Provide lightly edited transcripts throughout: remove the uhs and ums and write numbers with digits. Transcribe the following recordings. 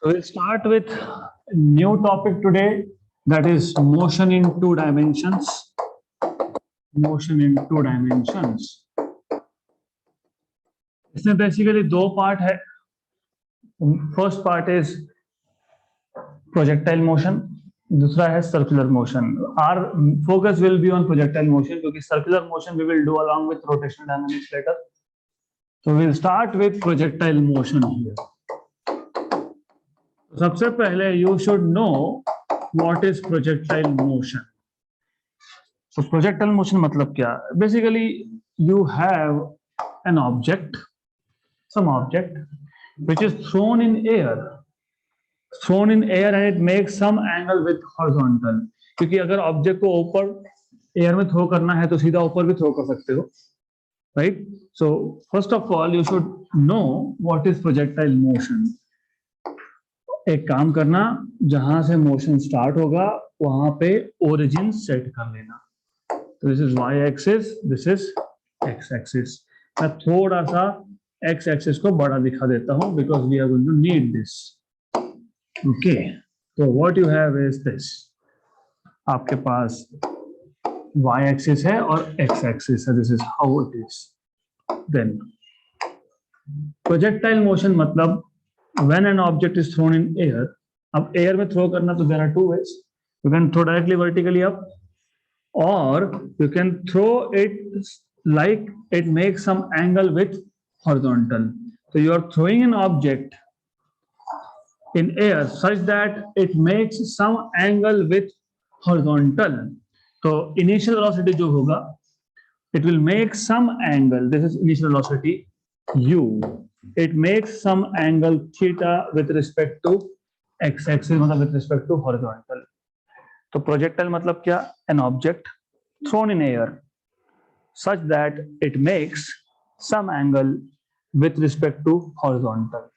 So we'll start with a new topic today, that is motion in two dimensions. Motion in two dimensions. इसमें basically दो part है. First part is projectile motion, दूसरा है circular motion. Our focus will be on projectile motion क्योंकि circular motion we will do along with rotational dynamics later. So we'll start with projectile motion here. सबसे पहले you should know what is projectile motion. So projectile motion मतलब क्या? Basically you have an object, some object which is thrown in air and it makes some angle with horizontal. क्योंकि अगर object को ऊपर air में throw करना है तो सीधा ऊपर भी थ्रो कर सकते हो, right? So first of all you should know what is projectile motion. एक काम करना, जहां से मोशन स्टार्ट होगा वहां पे ओरिजिन सेट कर लेना. तो this is y axis, this is x axis. मैं थोड़ा सा x एक्सिस को बड़ा दिखा देता हूं because we are going to need this. Okay, तो what you have is this. आपके पास y एक्सिस है और x एक्सिस है. This is how it is. Then projectile motion मतलब when an object is thrown in air. अब air में throw करना तो there are two ways. You can throw directly vertically up or you can throw it like it makes some angle with horizontal. So you are throwing an object in air such that it makes some angle with horizontal. तो initial velocity जो होगा it will make some angle. This is initial velocity u. It makes some angle theta with respect to x-axis, मतलब with respect to horizontal. तो projectile मतलब क्या? An object thrown in air such that it makes some angle with respect to horizontal.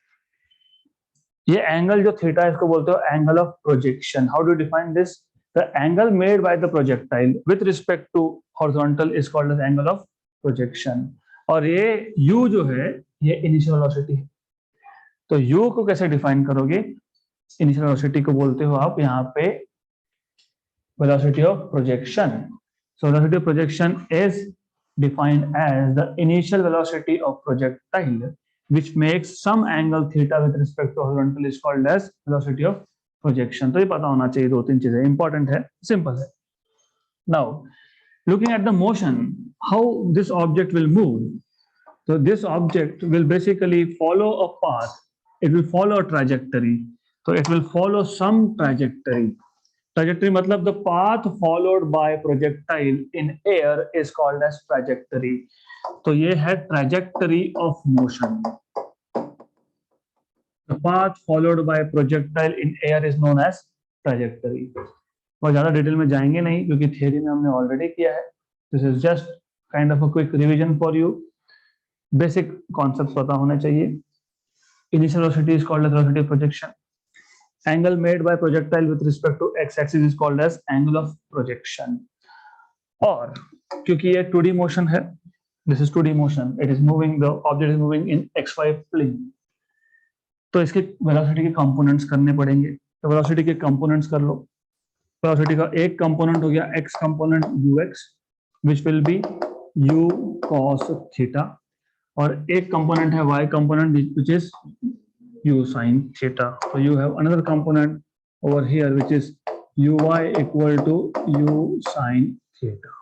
ये angle जो theta है इसको बोलते हो angle of projection. How do you define this? The angle made by the projectile with respect to horizontal is called as angle of projection. और ये u जो है ये इनिशियल वेलोसिटी है. तो u को कैसे डिफाइन करोगे? इनिशियल वेलोसिटी को बोलते हो आप यहाँ पे velocity of projection. So velocity of projection is defined as the initial velocity of projectile which makes some angle theta with respect to horizontal is called as velocity of projection. तो ये पता होना चाहिए. दो तीन चीजें इंपॉर्टेंट है, simple है. Now looking at the motion, how this object will move. So this object will basically follow a path. It will follow a trajectory. So it will follow some trajectory. Trajectory मतलब the path followed by projectile in air is called as trajectory. तो ये है trajectory of motion. The path followed by projectile in air is known as trajectory. और ज्यादा detail में जाएंगे नहीं क्योंकि थियरी में हमने ऑलरेडी किया है. This is just kind of a quick revision for you. Basic concept पता होने चाहिए. Initial velocity is called as velocity of projection. Angle made by projectile with respect to x axis is called as angle of projection. और क्योंकि ये 2D motion है, this is 2D motion, it is moving, the object is moving in xy plane. तो इसके velocity के components करने पड़ेंगे. तो वेलोसिटी के कंपोनेंट्स कर लो. वेलोसिटी का एक कंपोनेंट हो गया x component ux which will be u cos theta, और एक कंपोनेंट है y component which is u sin theta. So you have another component over here which is uy equal to u sin theta.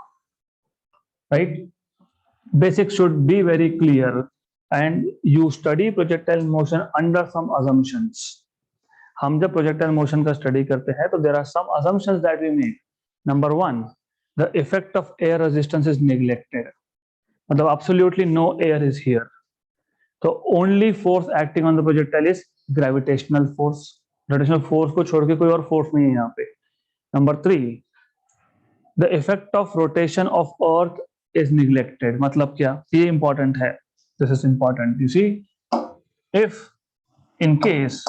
Right? Basics should be very clear and you study projectile motion under some assumptions. हम जब projectile motion का study करते हैं तो there are some assumptions that we make. Number one, the effect of air resistance is neglected. मतलब absolutely no air is here. तो only force acting on the projectile is gravitational force. Gravitational force को छोड़ के कोई और force नहीं है यहाँ पे. Number three, the effect of rotation of earth is neglected. मतलब क्या? ये important है. This is important. You see, if in case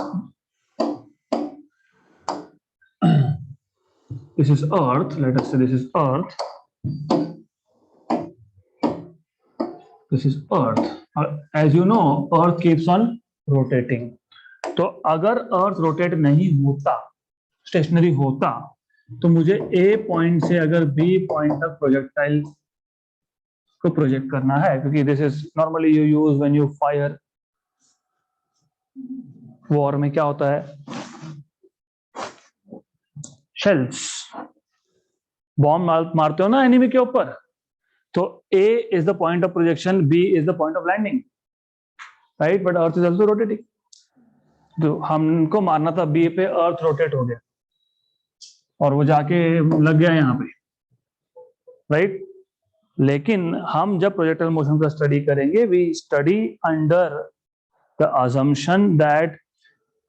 this is earth, let us say this is earth. This is earth. As you know, earth keeps on rotating. तो अगर earth rotate नहीं होता, stationery होता, तो मुझे ए point से अगर B point तक प्रोजेक्टाइल को प्रोजेक्ट करना है, क्योंकि this is normally you use when you fire. War में क्या होता है, शेल्स, बॉम्ब मारते हो ना एनिमी के ऊपर, तो A is the point of projection, B is the point of landing, right, but earth is also rotating. तो हमको मारना था बी पे, अर्थ रोटेट हो गया और वो जाके लग गया यहाँ पे, राइट। लेकिन हम जब प्रोजेक्टाइल मोशन का स्टडी करेंगे, we study under the assumption that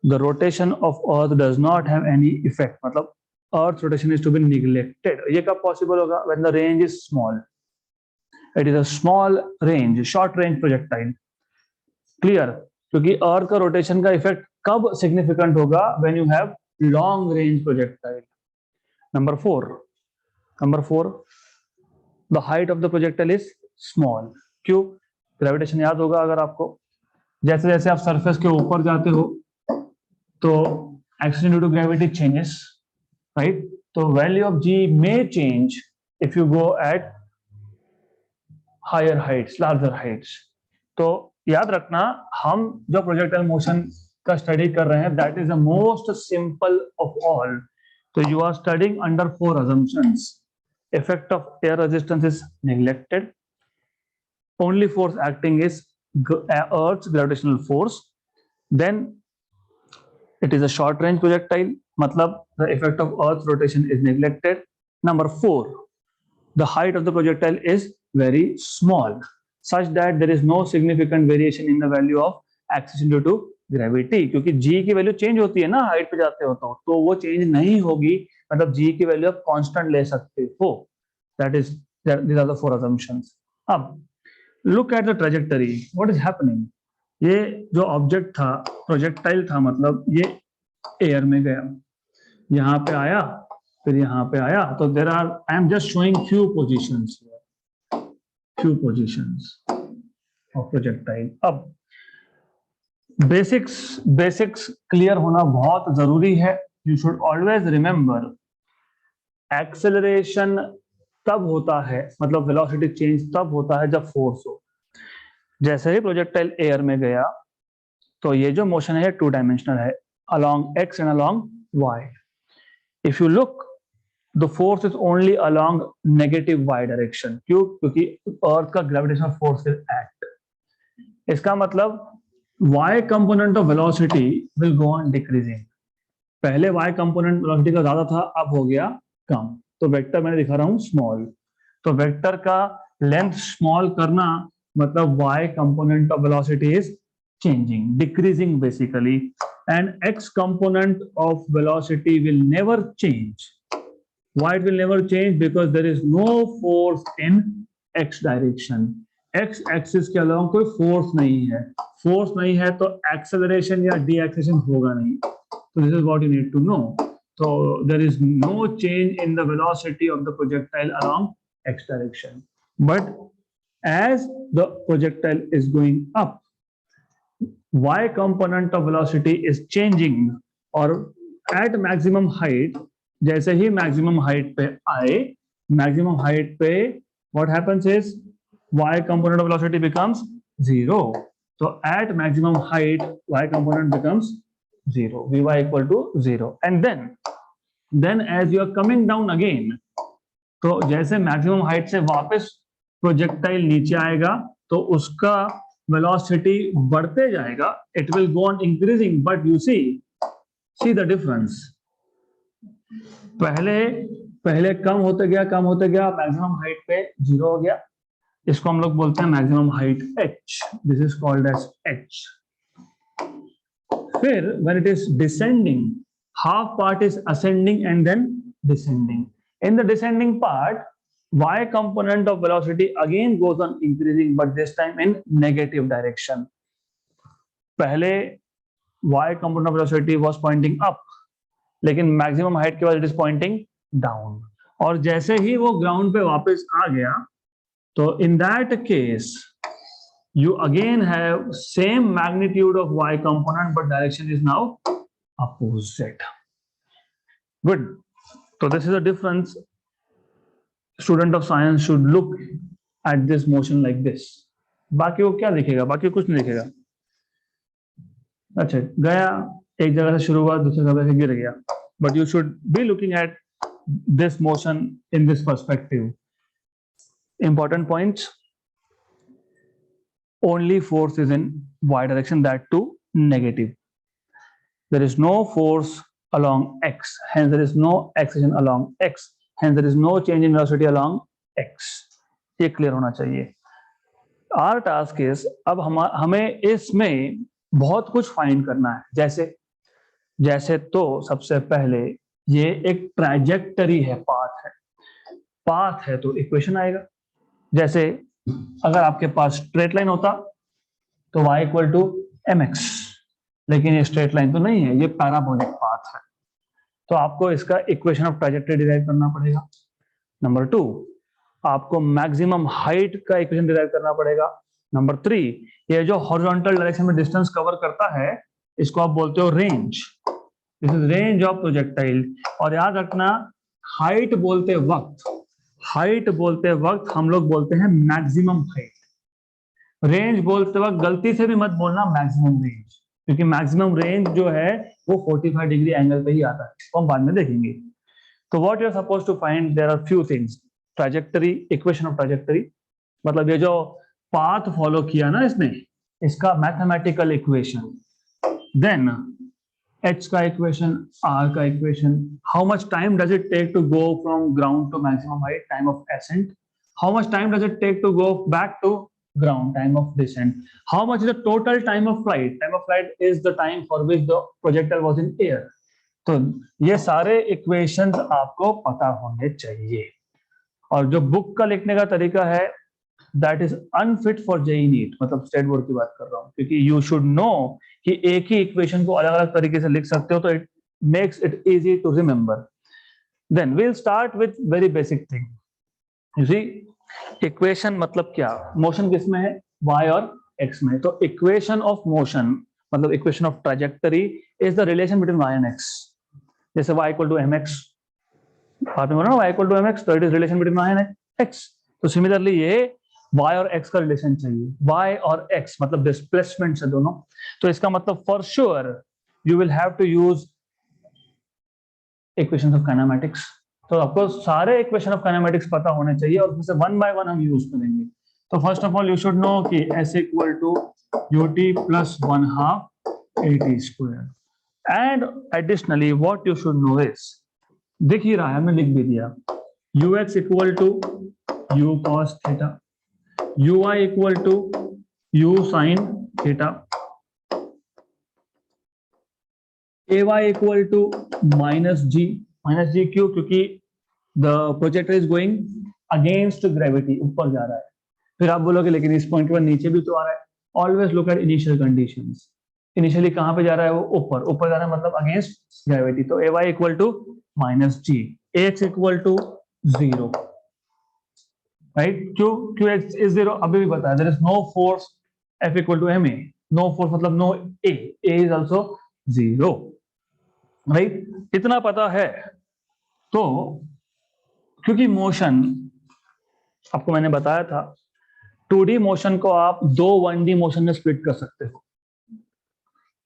the rotation of earth does not have any effect, मतलब earth rotation is to be neglected। ये कब possible होगा, when the range is small, it is a small range, short range projectile, clear। क्योंकि earth का rotation का effect कब significant होगा, when you have long range projectile। number 4, the height of the projectile is small। क्यों, gravitation याद होगा अगर आपको, जैसे जैसे आप सरफेस के ऊपर जाते हो तो action due to gravity changes, right. तो value of g may change if you go at higher heights, larger heights. तो याद रखना, हम जो प्रोजेक्टाइल मोशन का स्टडी कर रहे हैं, that is the most simple of all. तो you are studying under 4 assumptions। effect of air resistance is neglected, only force acting is Earth's gravitational force, then it is a short range projectile, matlab the effect of Earth's rotation is neglected। number 4, the height of the projectile is very small, such that there is no significant variation in the value of acceleration due to gravity। क्योंकि g की value change होती है ना height पे जाते हो तो वो चेंज नहीं होगी, मतलब g की वैल्यू आप कांस्टेंट ले सकते हो। That is, these are the 4 assumptions। अब look at the trajectory, what is happening. ये जो ऑब्जेक्ट था, प्रोजेक्टाइल था, मतलब ये एयर में गया, यहाँ पे आया, फिर यहाँ पे आया, तो there are, I am just showing few positions of projectile. अब बेसिक्स क्लियर होना बहुत जरूरी है। You should always remember, acceleration तब होता है, मतलब वेलोसिटी चेंज तब होता है जब फोर्स हो। जैसे ही प्रोजेक्टाइल एयर में गया, तो ये जो मोशन है 2 डायमेंशनल है, along x and along y। if you look, the force is only along negative y direction। क्यों, क्योंकि अर्थ का ग्रेविटेशनल फोर्स विल एक्ट। इसका मतलब y component of velocity will go on decreasing. पहले y कंपोनेंट वेलोसिटी का ज्यादा था, अब हो गया कम, तो वेक्टर मैंने दिखा रहा हूं स्मॉल। तो वेक्टर का लेंथ स्मॉल करना मतलब y component of velocity is changing, decreasing basically, and x component of velocity will never change। Why it will never change? Because there is no force in x direction। x axis के along कोई force नहीं है, force नहीं है तो acceleration या deceleration होगा नहीं। So this is what you need to know। So there is no change in the velocity of the projectile along x direction, but as the projectile is going up, y component of velocity is changing, और at maximum height, जैसे ही maximum height पे आए, maximum height पे what happens is y component of velocity becomes 0। so at maximum height y component becomes 0, vy equal to 0, and then as you are coming down again, तो जैसे maximum height से वापस projectile नीचे आएगा तो उसका velocity बढ़ते जाएगा, it will go on increasing, but you see the difference. पहले कम होते गया, मैक्सिमम हाइट पे 0 हो गया, इसको हम लोग बोलते हैं maximum height h। This is called as h। फिर when it is descending, half part is ascending and then descending. In the descending part, y component of velocity again goes on increasing, but this time in negative direction। पहले y component of velocity was pointing up, लेकिन maximum height के बाद it is pointing down। और जैसे ही वो ground पे वापस आ गया, तो in that case you again have same magnitude of y component, but direction is now opposite. Good. So this is a difference. Student of science should look at this motion like this. बाकी वो क्या दिखेगा? बाकी कुछ नहीं दिखेगा. अच्छा, गया एक जगह से शुरू हुआ, दूसरी जगह से गिर गया. But you should be looking at this motion in this perspective. Important points. Only force is in y direction, that too negative. There is no force along x, hence there is no acceleration along x, hence there is no change in velocity along x. ये clear होना चाहिए. Our task is, अब हमें इसमें बहुत कुछ find करना है. जैसे तो सबसे पहले ये एक ट्रैजेक्टरी है, पाथ है तो इक्वेशन आएगा. जैसे अगर आपके पास स्ट्रेट लाइन होता तो y इक्वल टू mx, लेकिन ये स्ट्रेट लाइन तो नहीं है, ये पैराबोलिक पाथ है, तो आपको इसका इक्वेशन ऑफ ट्रैजेक्टरी डिराइव करना पड़ेगा. नंबर 2, आपको मैक्सिमम हाइट का इक्वेशन डिराइव करना पड़ेगा. नंबर 3, ये जो हॉरिजॉन्टल डायरेक्शन में डिस्टेंस कवर करता है, इसको आप बोलते हो range. This is range of projectile. और याद रखना, हाइट बोलते वक्त हम लोग बोलते हैं मैक्सिमम हाइट. रेंज बोलते वक्त गलती से भी मत बोलना मैक्सिमम रेंज, क्योंकि मैक्सिमम रेंज जो है वो 45 डिग्री एंगल पे ही आता है, तो हम बाद में देखेंगे. तो what you are supposed to find, there are few things. Trajectory, equation of trajectory, मतलब ये जो पाथ फॉलो किया ना इसने, इसका मैथमेटिकल इक्वेशन. देन h का इक्वेशन, r का equation, how much time does it take to go from ground to maximum height, time of ascent, how much time does it take to go back to ground, time of descent, how much is the total time of flight. Time of flight is the time for which the projectile was in air. तो ये सारे equations आपको पता होने चाहिए. और जो book का लिखने का तरीका है, that is unfit for JEE NEET, मतलब स्टेट बोर्ड की बात कर रहा हूँ, क्योंकि यू शुड नो कि एक ही इक्वेशन को अलग अलग तरीके से लिख सकते हो, तो it makes it easy to remember. Then we will start with very basic thing. You see, equation मतलब क्या? मोशन किसमें है? y और x में. तो इक्वेशन ऑफ मोशन मतलब equation of trajectory is the relation between y and x. जैसे y equal to mx, आपने बोला ना y इक्वल टू mx, तो it is relation between y and x. तो सिमिलरली ये y और x का रिलेशन चाहिए. y और x मतलब डिस्प्लेसमेंट है दोनों, तो इसका मतलब for sure you will have to use equations of kinematics. तो आपको सारे इक्वेशन ऑफ काइनेमैटिक्स पता होने चाहिए, और उसमें वन बाय वन हम यूज करेंगे. तो first of all you should know कि s equal to ut plus 1/2 at square. And additionally what you should know is, दिख ही रहा है, हमने लिख भी दिया, ux equal to u cos theta, uy equal to u sin theta, ay equal to minus g क्यों? क्योंकि the projector is going against gravity, ऊपर जा रहा है. फिर आप बोलोगे लेकिन इस पॉइंट के बाद नीचे भी तो आ रहा है. Always look at initial conditions. Initially कहां पे जा रहा है? वो ऊपर जा रहा है, मतलब अगेंस्ट ग्रेविटी. तो ay equal to minus g, ax equal to 0, right? क्यों x इज 0? अभी भी बताया, there is no force, f equal to ma. No force मतलब no a is also 0, right? इतना पता है. तो क्योंकि मोशन, आपको मैंने बताया था, 2D मोशन को आप दो 1D मोशन में स्प्लिट कर सकते हो.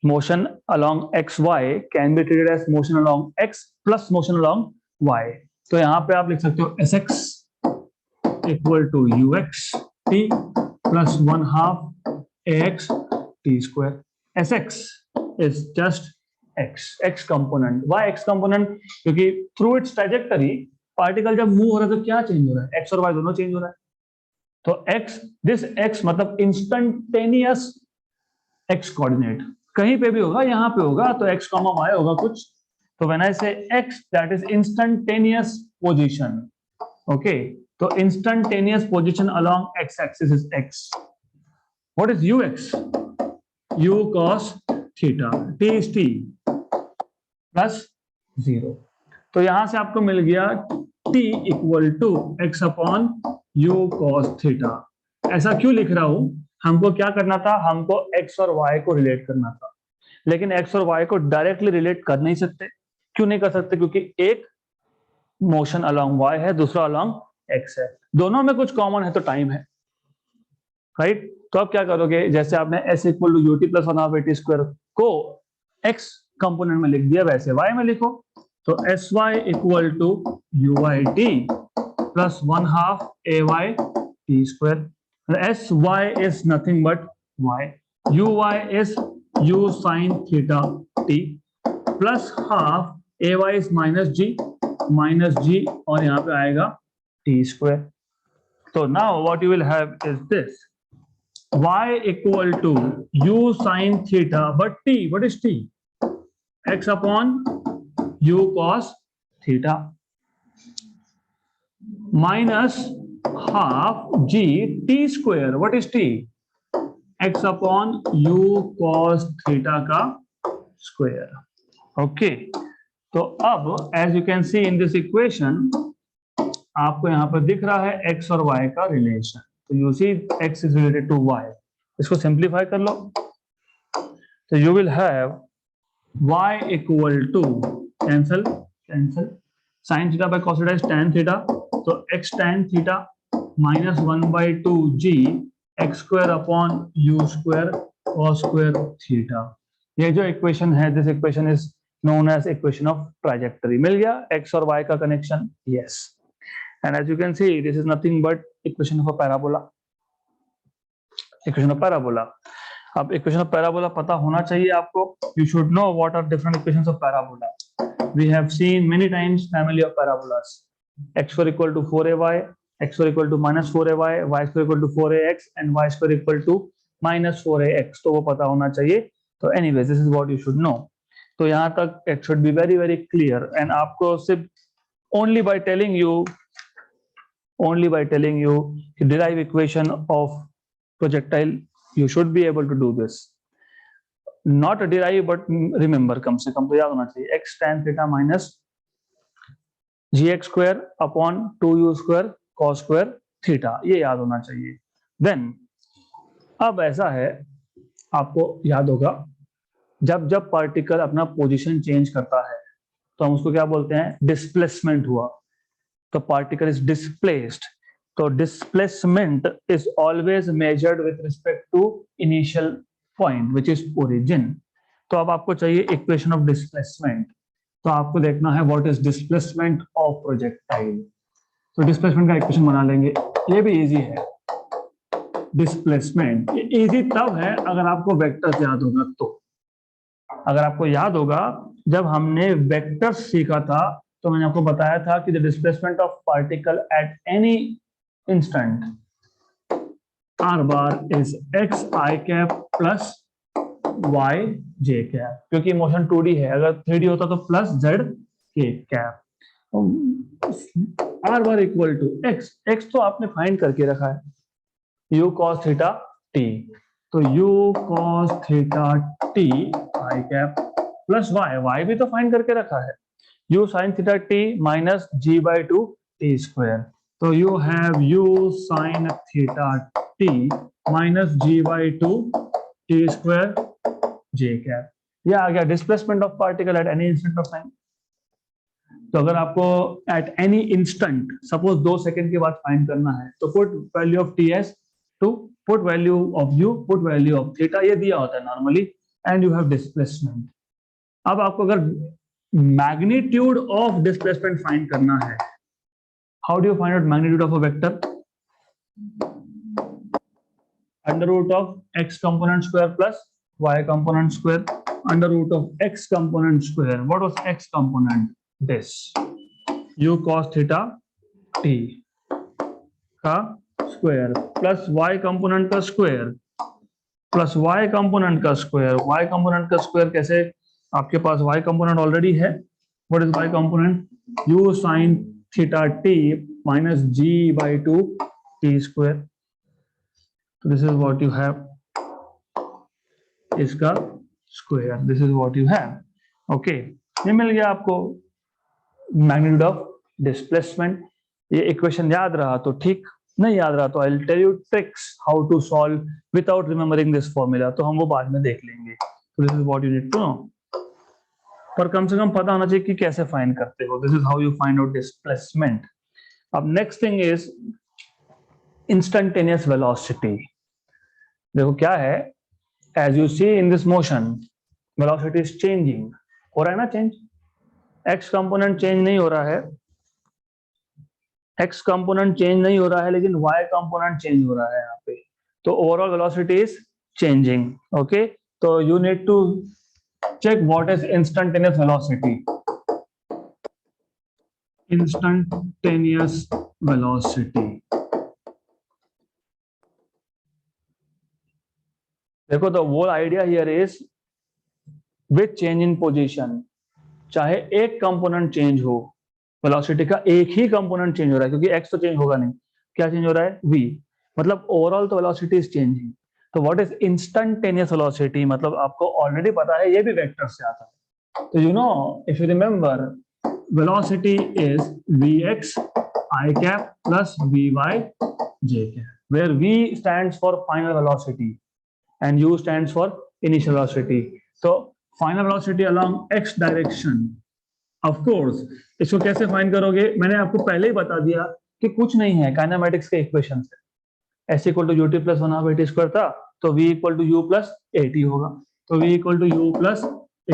Motion along X Y can be treated as motion along X plus motion along Y. तो यहां पे आप लिख सकते हो sx equal to ux t plus 1/2 ax t square. sx is just x component. why x component? क्योंकि through its trajectory particle जब move हो रहा है तो क्या चेंज हो रहा है? x और y दोनों चेंज हो रहा है. तो दिस x मतलब इंस्टेंटेनियस x कोऑर्डिनेट, कहीं पे भी होगा, यहाँ पे होगा तो x, y होगा कुछ. तो when I say x, that is instantaneous position. Okay, तो instantaneous position along x axis is x. What is ux? u cos theta, t is t plus 0. तो यहां से आपको मिल गया t equal to x upon u cos theta. ऐसा क्यों लिख रहा हूं? हमको क्या करना था, हमको x और y को रिलेट करना था, लेकिन x और y को डायरेक्टली रिलेट कर नहीं सकते। क्यों नहीं कर सकते? क्योंकि एक मोशन अलोंग y है, दूसरा अलोंग x है, दोनों में कुछ कॉमन है तो टाइम है, राइट। तो अब क्या करोगे, जैसे आपने s equal to UT plus one half a t square को x कंपोनेंट में लिख दिया, वैसे y में लिखो। तो s y equal to u y t plus one half a y t square. S y is nothing but y, u y is u sine theta t plus half a y is minus g और यहाँ पे आएगा t square. तो now what you will have is this, y equal to u sin theta, but t, what is t? X upon u cos theta minus half g t square, what is t? X upon u cos theta का square. Okay, तो अब as you can see in this equation, आपको यहाँ पर दिख रहा है x और y का रिलेशन। तो you see x is related to y, इसको सिंप्लीफाई कर लो। तो you will have y equal to cancel sine theta by cos theta is tan theta, तो x tan theta minus 1/2 g x square upon u square cos square theta. ये जो equation है, this equation is known as equation of trajectory. मिल गया x और y का connection? Yes. And as you can see, this is nothing but equation of a parabola. Equation of parabola. अब equation of parabola पता होना चाहिए आपको. You should know what are different equations of parabola. We have seen many times family of parabolas. X square equal to 4ay, x square equal to minus 4ay, y square equal to 4ax, and y square equal to minus 4ax. तो वो पता होना चाहिए. तो anyways, this is what you should know. तो यहाँ तक it should be very very clear. And आपको सिर्फ only by telling you derive equation of projectile, you should be able to do this. Not derive but remember, कम से कम तो याद होना चाहिए, x tan theta minus gx square upon 2u square cos square theta, ये याद होना चाहिए। Then अब ऐसा है, आपको याद होगा, जब जब पार्टिकल अपना पोजीशन चेंज करता है तो हम उसको क्या बोलते हैं, डिस्प्लेसमेंट हुआ। तो पार्टिकल इज डिस्प्लेस्ड, तो displacement is always measured with respect to initial point which is origin. तो अब आपको चाहिए इक्वेशन ऑफ डिस्प्लेसमेंट, तो आपको देखना है what is displacement of projectile. तो डिस्प्लेसमेंट का इक्वेशन बना लेंगे, ये भी इजी है। डिस्प्लेसमेंट इजी तब है अगर आपको वेक्टर्स याद होगा। तो अगर आपको याद होगा, जब हमने वेक्टर्स सीखा था तो मैंने आपको बताया था कि the displacement of particle at any instant R bar is X I cap plus Y J cap, क्योंकि मोशन 2D है, अगर 3D होता तो plus Z K cap. R bar equal to X, X तो आपने फाइंड करके रखा है, यू कॉस थीटा टी, तो U cos theta T I cap plus Y, Y भी तो फाइंड करके रखा है, u sin theta t minus g/2 t square. तो you have u sin theta t minus g/2 t square j cap. ये आ गया displacement of particle at any instant of time. तो अगर आपको at any instant suppose 2 second के बाद find करना है, तो put value of ts to put value of u put value of theta, ये दिया होता है normally, and you have displacement. अब आपको अगर मैग्नीट्यूड ऑफ डिस्प्लेसमेंट फाइंड करना है, how do you find out magnitude of a vector? Under root of x component square plus y component square, under root of x component square, what was x component? This u cos theta t का square plus y component का square plus y component का square. Y component का square कैसे? आपके पास y component already है, what is y component? u sin theta t minus g/2 t square. तो this is what you have, इसका square, this is what you have. Okay, ये मिल गया आपको मैग्नीट्यूड ऑफ डिस्प्लेसमेंट। ये इक्वेशन याद रहा तो ठीक, नहीं याद रहा तो I will tell you tricks how to solve without remembering this formula, तो हम वो बाद में देख लेंगे। तो this is what you need to know, पर कम से कम पता होना चाहिए कि कैसे फाइंड करते हो। This is how you find out displacement. अब next thing is instantaneous velocity. देखो क्या है, as you see in this motion velocity is changing, हो रहा है ना चेंज, एक्स कंपोनेंट चेंज नहीं हो रहा है, एक्स कंपोनेंट चेंज नहीं हो रहा है, लेकिन वाई कंपोनेंट चेंज हो रहा है यहाँ पे, तो overall velocity is changing. Okay, तो you need to check what is instantaneous velocity. Instantaneous velocity, देखो the whole idea here is with change in position, चाहे एक कंपोनेंट चेंज हो, वेलोसिटी का एक ही कंपोनेंट चेंज हो रहा है, क्योंकि x तो चेंज होगा नहीं, क्या चेंज हो रहा है v, मतलब ओवरऑल तो वेलोसिटी इज चेंजिंग। तो व्हाट इज इंस्टेंटेनियस वेलोसिटी, मतलब आपको ऑलरेडी पता है, ये भी वेक्टर से आता है। तो you know, if you remember, velocity is vx I cap plus vy j cap, where v stands for final velocity and u stands for initial velocity. So final velocity along x direction, of course, इसको कैसे find करोगे, मैंने आपको पहले ही बता दिया कि कुछ नहीं है, काइनेमेटिक्स के इक्वेशन से s equal to UT plus 1/8 square था, तो v equal to U plus A T होगा, तो v equal to U plus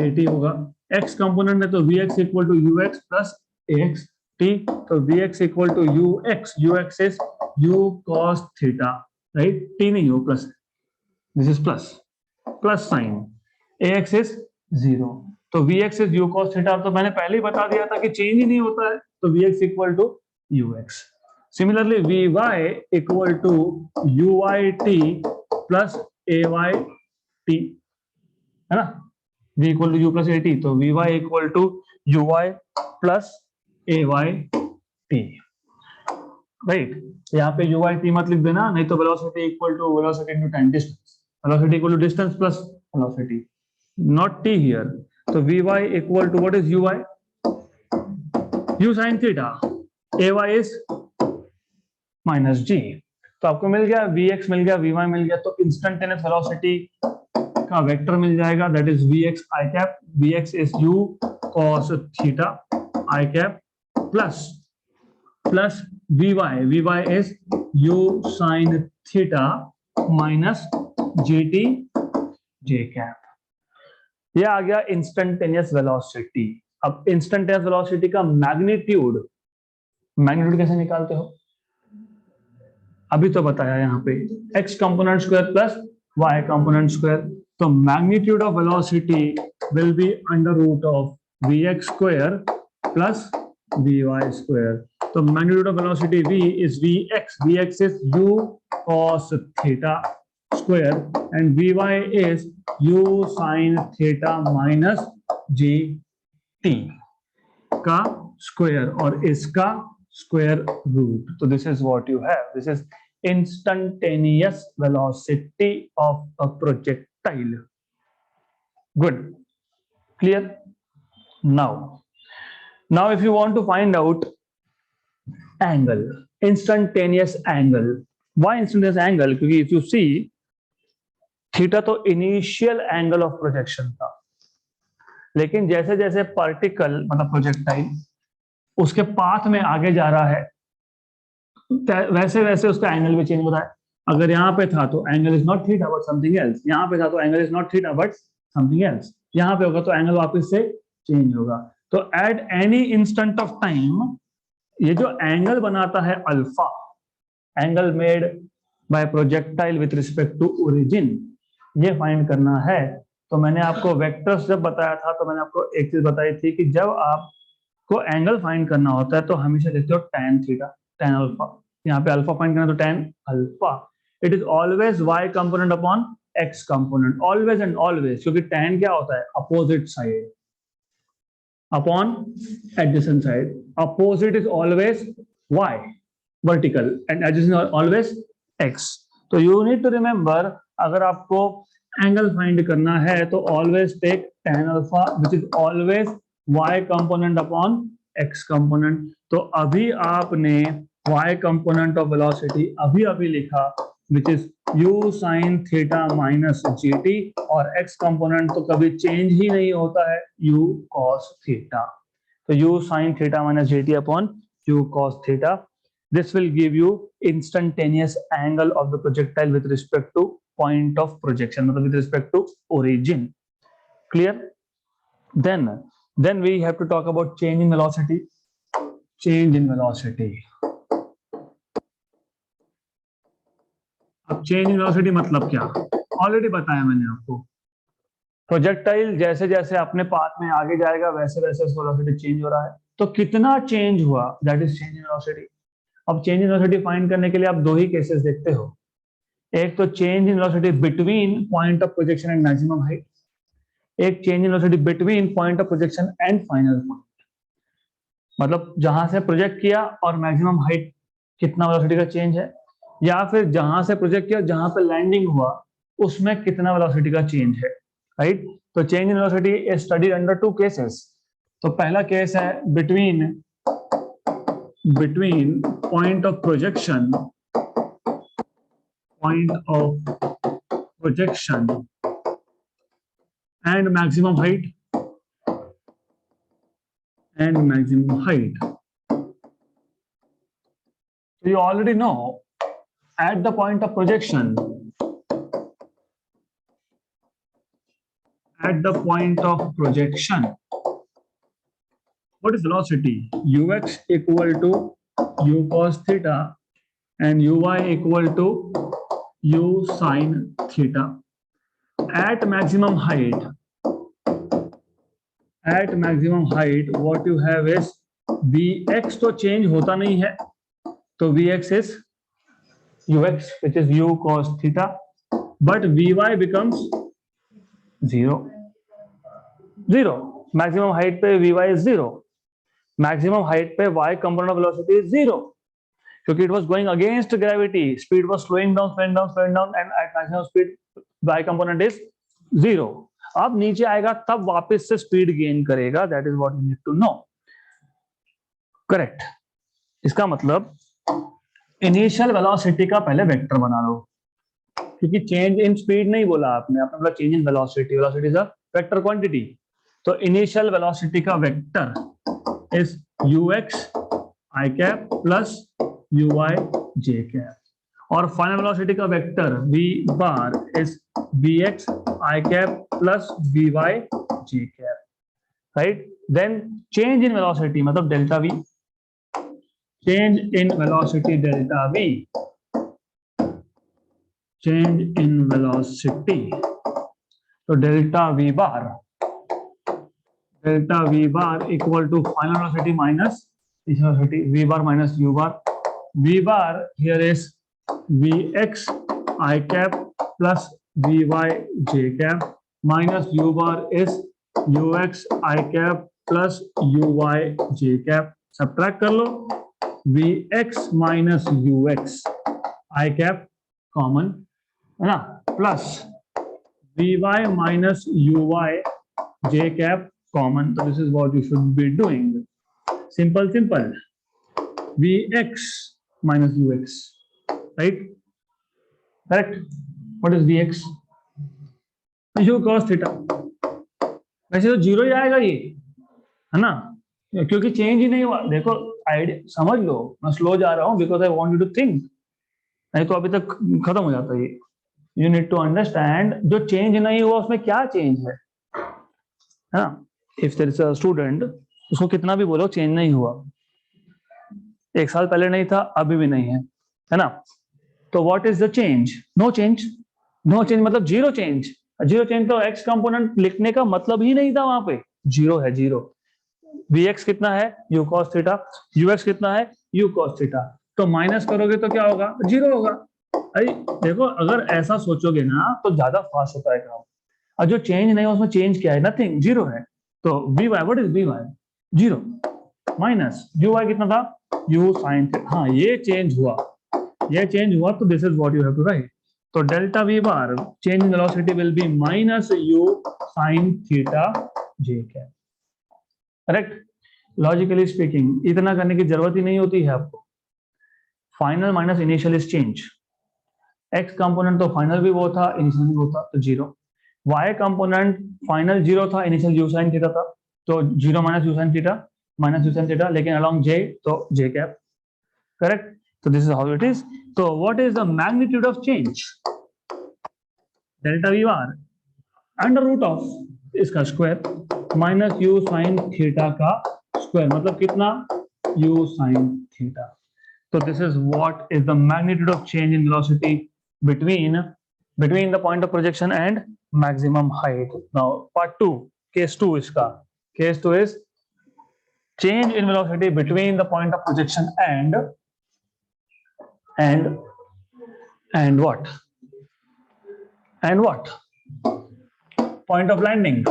A T होगा। x कंपोनेंट है तो vx equal to ux plus ax t, तो vx equal to ux is u cos theta, right, t नहीं हो plus, this is plus sign, ax is 0, तो vx is u cos theta, तो मैंने पहले ही बता दिया था कि चेंज ही नहीं होता है, तो vx equal to ux। Similarly, Vy equal to Uyt plus Ayt, है ना, V equal to U plus At, तो Vy equal to Uy plus Ayt, right. यहाँ पे Uyt मत लिख देना, नहीं तो velocity equal to velocity into time distance, velocity equal to distance plus velocity, not t here. तो Vy equal to what is Uy, U sin theta, Ay is minus g, तो आपको मिल गया vx मिल गया, vy मिल गया, तो instantaneous velocity का वेक्टर मिल जाएगा, that is vx I cap, vx is u cos theta I cap plus vy is u sin theta minus gt j cap। ये आ गया इंस्टेंटेनियस वेलोसिटी। अब इंस्टेंटेनियस वेलोसिटी का मैग्नीट्यूड कैसे निकालते हो, अभी तो बताया यहाँ पे, x component square plus y component square, तो magnitude of velocity will be under root of vx square plus vy square, तो magnitude of velocity v is vx is u cos theta square and vy is u sin theta minus gt का square और इसका square root, तो this is what you have, this is instantaneous velocity of a projectile. Good, clear? Now if you want to find out angle, instantaneous angle, why instantaneous angle, क्योंकि if you see theta तो initial angle of projection था, लेकिन जैसे जैसे particle मतलब projectile उसके path में आगे जा रहा है, वैसे वैसे उसका एंगल भी चेंज हो रहा है। अगर यहाँ पे था तो angle is not theta but something else, यहाँ पे था तो angle is not theta but something else, यहाँ पे होगा तो एंगल वापस से चेंज होगा। तो at any instant of time ये जो एंगल बनाता है alpha, angle made by projectile with respect to origin, ये फाइंड करना है। तो मैंने आपको वेक्टर्स जब बताया था तो मैंने आपको एक चीज बताई थी कि जब आपको एंगल फाइंड करना होता है तो हमेशा देखते हो tan थीटा tan अल्फा, यहाँ पे अल्फा फाइंड करना तो tan alpha, it is always y component upon x component, always and always, क्योंकि tan क्या होता है opposite side upon adjacent side, opposite is always y vertical and adjacent always x। तो you need to remember, अगर आपको angle find करना है तो always take tan alpha which is always y component upon x component. तो अभी आपने y component of velocity अभी अभी लिखा, which is u sin theta minus gt, और x component तो कभी चेंज ही नहीं होता है, u cos theta. तो u sin theta minus gt upon u cos theta. This will give you instantaneous angle of the projectile with respect to point of projection, मतलब with respect to origin. Clear? Then we have to talk about change in velocity. Change in velocity. अब change in velocity मतलब क्या? Already बताया मैंने आपको. Projectile जैसे जैसे अपने पाथ में आगे जाएगा वैसे वैसे वेलोसिटी चेंज हो रहा है. तो कितना चेंज हुआ, that is change in velocity. अब चेंज इन वेलोसिटी फाइंड करने के लिए आप दो ही केसेस देखते हो. एक तो change in velocity between point of projection and maximum height, एक change in velocity between point of projection and final point. मतलब जहां से प्रोजेक्ट किया और मैक्सिमम हाइट कितना वेलोसिटी का चेंज है, या फिर जहां से प्रोजेक्ट किया जहां पे लैंडिंग हुआ उसमें कितना वेलोसिटी का चेंज है. राइट. तो change in velocity is studied under to cases. तो पहला केस है between point of projection and maximum height So you already know at the point of projection, what is velocity? Ux equal to u cos theta and uy equal to u sin theta. At maximum height, what you have is Vx तो change होता नहीं है, तो Vx is ux, which is u cos theta, but Vy becomes zero. Maximum height पे Vy is zero. Maximum height पे y component of velocity is zero, क्योंकि it was going against gravity. Speed was slowing down, and at maximum speed y component is zero. अब नीचे आएगा तब वापस से speed gain करेगा. That is what you need to know. Correct. इसका मतलब इनिशियल वेलोसिटी का पहले वेक्टर बना लो, क्योंकि चेंज इन स्पीड नहीं बोला आपने बोला change in velocity. Velocity is a vector quantity. तो इनिशियल वेलोसिटी का vector is ux i cap plus uy j cap, और फाइनल वेलोसिटी का vector v bar is vx i cap plus vy j cap. Right. Then change in velocity मतलब delta v. Change in velocity delta v. Change in velocity. तो delta v bar equal to final velocity minus initial velocity v bar minus u bar. V bar here is vx I cap plus vy j cap minus u bar is ux I cap plus uy j cap. Subtract कर लो. vx minus ux I cap common है ना, plus vy minus uy j cap common. तो this is what you should be doing. Simple vx minus ux. Right. Correct. What is vx? u cos theta. वैसे तो zero ही आएगा ये, है ना, क्योंकि चेंज ही नहीं हुआ. देखो आइडिया समझ लो. मैं स्लो जा रहा हूँ because I want you to think, नहीं तो अभी तक खत्म हो जाता ये. यू नीड टू अंडरस्टैंड जो चेंज नहीं हुआ उसमें क्या चेंज है ना. If there is a student, उसको कितना भी बोलो चेंज नहीं हुआ, एक साल पहले नहीं था अभी भी नहीं है ना. तो what is the change? No change मतलब जीरो चेंज. तो एक्स कंपोनेंट लिखने का मतलब ही नहीं था वहां पे. जीरो है, जीरो. vx कितना है? u cos theta. ux कितना है? u cos theta. तो माइनस करोगे तो क्या होगा? जीरो होगा. अरे देखो, अगर ऐसा सोचोगे ना तो ज्यादा फास्ट होता है काम. और जो चेंज नहीं है उसमें चेंज क्या है? नथिंग, जीरो है. तो vy, what is vy? Zero minus uy कितना था? u sin theta. हाँ, ये चेंज हुआ तो this is what you have to write. तो delta v bar change in velocity will be minus u sin theta j cap. Correct. Logically speaking इतना करने की जरूरत ही नहीं होती है आपको. Final minus initial is change. X component तो फाइनल भी वो था, इनिशियल भी वो था, तो zero. Y component final zero था, इनिशियल यू साइन थीटा था, तो zero minus u sine theta minus u sine theta, लेकिन अलॉन्ग जे तो जे कैप, करेक्ट। तो this is how it is. तो what is the magnitude of change? Delta v bar under root of इसका square minus u sine theta का square, मतलब कितना, u sine theta. So this is what is the magnitude of change in velocity between the point of projection and maximum height. Now part 2, case 2 इसका, case 2 is change in velocity between the point of projection and what point of landing,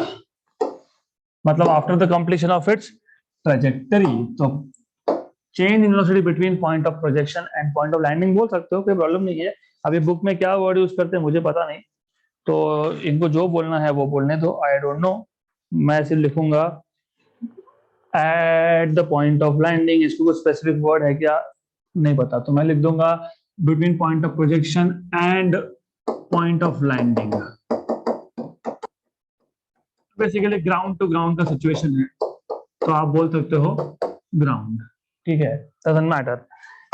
मतलब after the completion of its trajectory. तो change in velocity between point of projection and point of landing बोल सकते हो, कोई problem नहीं है। अभी book में क्या वर्ड यूज करते हैं मुझे पता नहीं, तो इनको जो बोलना है वो बोलने दो, आई डोंट नो। मैं सिर्फ लिखूंगा at the point of landing, इसको कोई स्पेसिफिक वर्ड है क्या नहीं पता, तो मैं लिख दूंगा between point of projection and point of landing. Basically ground to ground का सिचुएशन है, तो आप बोल सकते हो ग्राउंड, ठीक है, डजंट मैटर।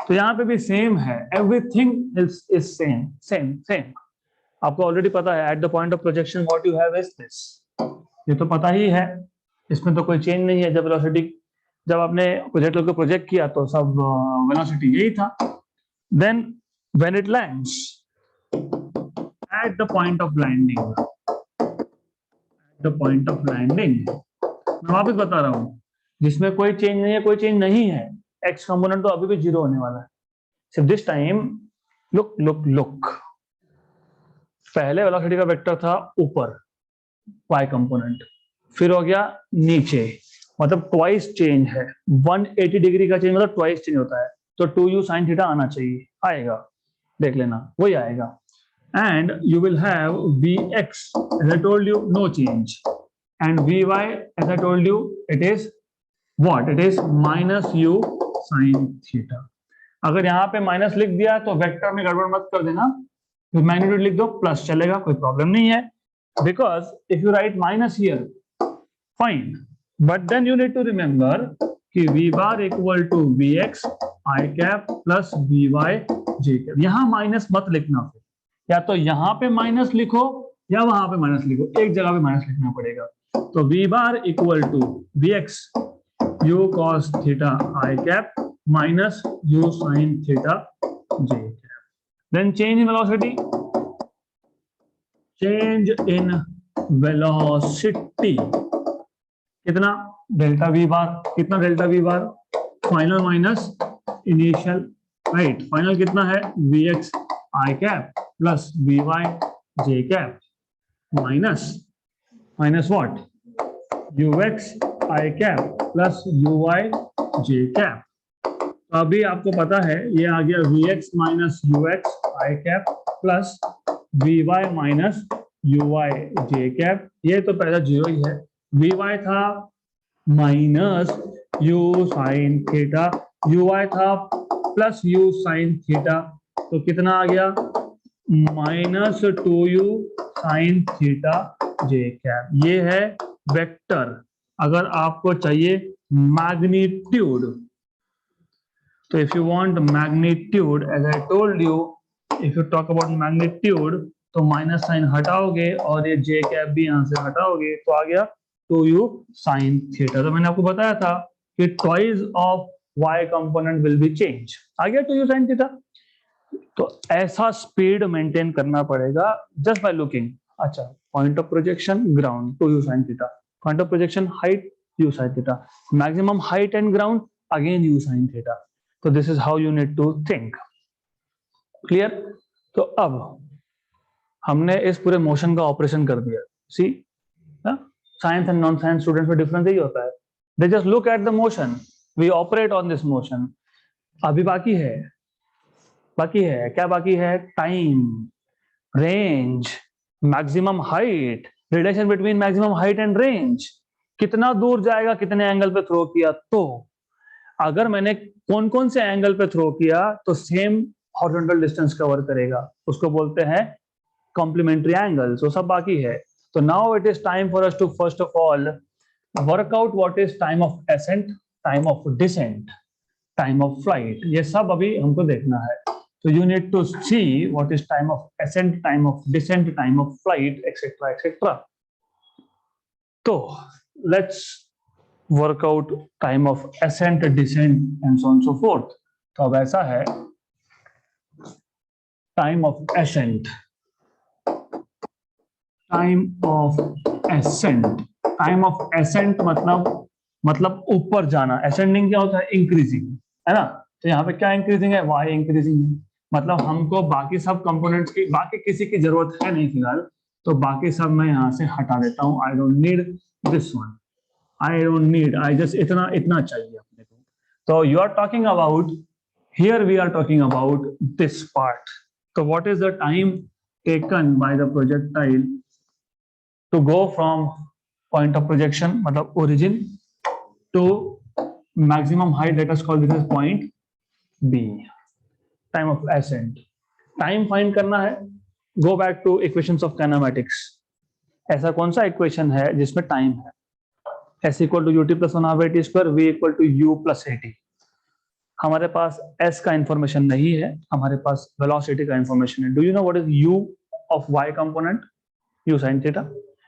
तो यहाँ पे भी सेम है, everything is same same same. आपको ऑलरेडी पता है eight the point of projection what you have is this, ये तो पता ही है, इसमें तो कोई चेंज नहीं है। जब वेलोसिटी, जब आपने प्रोजेक्टर को प्रोजेक्ट किया तो सब वेलोसिटी यही था। Then when it lands at the point of landing, the point of landing, मैं वापस बता रहा हूँ, जिसमें कोई चेंज नहीं है, कोई चेंज नहीं है, एक्स कंपोनेंट तो अभी भी जीरो होने वाला है। सिर्फ this time look look look, पहले वेलोसिटी का वेक्टर था ऊपर y कंपोनेंट, फिर हो गया नीचे, मतलब ट्वाइस चेंज है। 180 डिग्री का चेंज मतलब ट्वाइस चेंज होता है, तो 2u sin थीटा आना चाहिए, आएगा, देख लेना वही आएगा। And you will have vx as I told you no change, and vy as I told you it is what? It is minus u sin theta. अगर यहाँ पे माइनस लिख दिया तो वेक्टर में गड़बड़ मत कर देना, तो मैग्नीट्यूड लिख दो, प्लस चलेगा, कोई प्रॉब्लम नहीं है। Because if you write minus here fine, but then you need to remember कि v bar equal to vx i cap plus vy j cap. यहाँ माइनस मत लिखना, फिर या तो यहाँ पे माइनस लिखो या वहां पे माइनस लिखो, एक जगह पे माइनस लिखना पड़ेगा। तो v bar equal to vx u cos theta i cap minus u sin theta j cap. Then change in velocity. Change in velocity कितना? Delta v bar. कितना delta v bar? Final minus initial, right. Final कितना है? vx i cap plus vy j cap minus what? ux i cap plus uy j cap. तो अभी आपको पता है ये आ गया vx minus ux i cap plus vy minus uy j cap. ये तो पहला जीरो ही है। vy था minus u sine theta, uy था प्लस u साइन थीटा, तो कितना आ गया? Minus 2u sine theta j cap. ये है वेक्टर। अगर आपको चाहिए magnitude, so if you want magnitude, as I told you, if you talk about magnitude, तो माइनस साइन हटाओगे और ये j कैप भी यहां से हटाओगे, तो आ गया 2u sin थीटा। तो मैंने आपको बताया था कि twice of y component will be change, आ गया 2u sin थीटा। तो ऐसा स्पीड मेंटेन करना पड़ेगा जस्ट बाय लुकिंग। अच्छा, point of projection ground 2u sin theta, point of projection height u sin theta, maximum height and ground again u sin theta. तो this is how you need to think. Clear? तो अब हमने इस पूरे motion का operation कर दिया। See, science and non science students में डिफरेंस यही होता है, they just look at the motion, we operate on this motion. अभी बाकी है क्या? बाकी है time, range, maximum height, relation between maximum height and range, कितना दूर जाएगा, कितने एंगल पे थ्रो किया। तो अगर मैंने कौन कौन से एंगल पे थ्रो किया तो सेम हॉरिजॉन्टल डिस्टेंस कवर करेगा, उसको बोलते हैं कॉम्प्लीमेंट्री एंगल्स, वो सब बाकी है। तो now it is time for us to first of all work out what is time of ascent, time of descent, time of flight, ये सब अभी हमको देखना है। तो you need to see what is time of ascent, time of descent, time of flight, etcetera etcetera. तो let's work out time of ascent, descent and so on so forth. तो अब ऐसा है, time of ascent, time of ascent, time of ascent मतलब ऊपर जाना। Ascending क्या होता है? इंक्रीजिंग, है ना। तो यहाँ पे क्या इंक्रीजिंग है? वाई इंक्रीजिंग है। मतलब हमको बाकी सब कंपोनेंट्स की, बाकी किसी की जरूरत है नहीं फिलहाल, तो बाकी सब मैं यहाँ से हटा देता हूँ। I don't need this one, I don't need, I just इतना इतना चाहिए अपने को। तो you are talking about, here we are talking about this part. तो what is the time taken by the projectile to go from point of projection, मतलब origin, to maximum height, let us call this as point B, time of ascent. Time find करना है, go back to equations of kinematics. ऐसा कौन सा equation है जिसमें time है? s equal to ut plus 1/8 square, v equal to u plus 80। हमारे पास s का इंफॉर्मेशन नहीं है, हमारे पास वेलोसिटी का इंफॉर्मेशन है। Do you know what is u of y component? u sin theta.